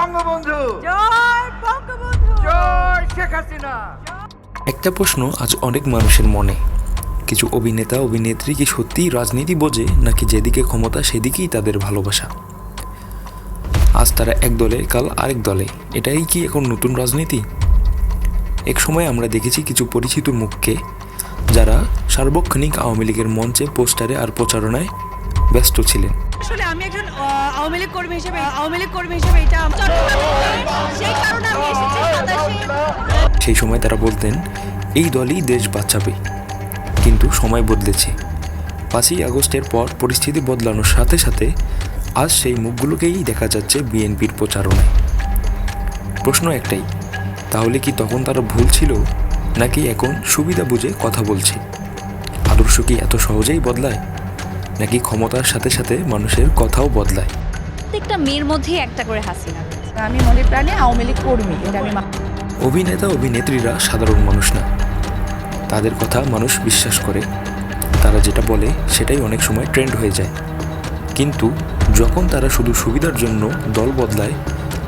বঙ্গবন্ধু, জয় বঙ্গবন্ধু, জয় শেখ হাসিনা। একটা প্রশ্ন আজ অনেক মানুষের মনে, কিছু অভিনেতা অভিনেত্রী কি সত্যিই রাজনীতি বোঝে, নাকি যেদিকে ক্ষমতা সেদিকেই তাদের ভালোবাসা? আজ তারা এক দলে, কাল আরেক দলে। এটাই কি এখন নতুন রাজনীতি? এক সময় আমরা দেখেছি কিছু পরিচিত মুখকে, যারা সার্বক্ষণিক আওয়ামী লীগের মঞ্চে, পোস্টারে আর প্রচারণায় ব্যস্ত ছিলেন। আসলে আমি একজন আওয়ামী লীগ কর্মী হিসেবে এটা সেই কারণে আমি এসেছি 27 সেই সময় তারা বলতেন এই দলই দেশ বাঁচাবে। কিন্তু সময় বদলেছে। 5ই আগস্টের পর পরিস্থিতি বদলানোর সাথে সাথে আজ সেই মুখগুলোকেই দেখা যাচ্ছে বিএনপির প্রচারণায়। প্রশ্ন একটাই, তাহলে কি তখন তারা ভুল ছিল, নাকি এখন সুবিধা বুঝে কথা বলছে? আদর্শ কি এত সহজেই বদলায়, নাকি ক্ষমতার সাথে সাথে মানুষের কথাও বদলায়? প্রত্যেকটা মেয়ের মধ্যেই একটা করে হাসিনা। আমি মনে প্রাণে আওয়ামী লীগ কর্মী, এটা আমি অভিনেতা অভিনেত্রীরা সাধারণ মানুষ না, তাদের কথা মানুষ বিশ্বাস করে। তারা যেটা বলে সেটাই অনেক সময় ট্রেন্ড হয়ে যায়। কিন্তু যখন তারা শুধু সুবিধার জন্য দল বদলায়,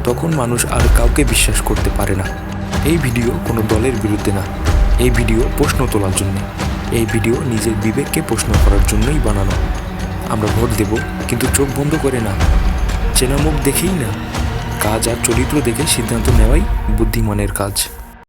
তখন মানুষ আর কাউকে বিশ্বাস করতে পারে না। এই ভিডিও কোনো দলের বিরুদ্ধে না, এই ভিডিও প্রশ্ন তোলার জন্য, এই ভিডিও নিজের বিবেককে প্রশ্ন করার জন্যই বানানো। আমরা ভোট দেব, কিন্তু চোখ বন্ধ করে না, চেনা মুখ দেখেই না, কাজ আর চরিত্র দেখে সিদ্ধান্ত নেওয়াই বুদ্ধিমানের কাজ।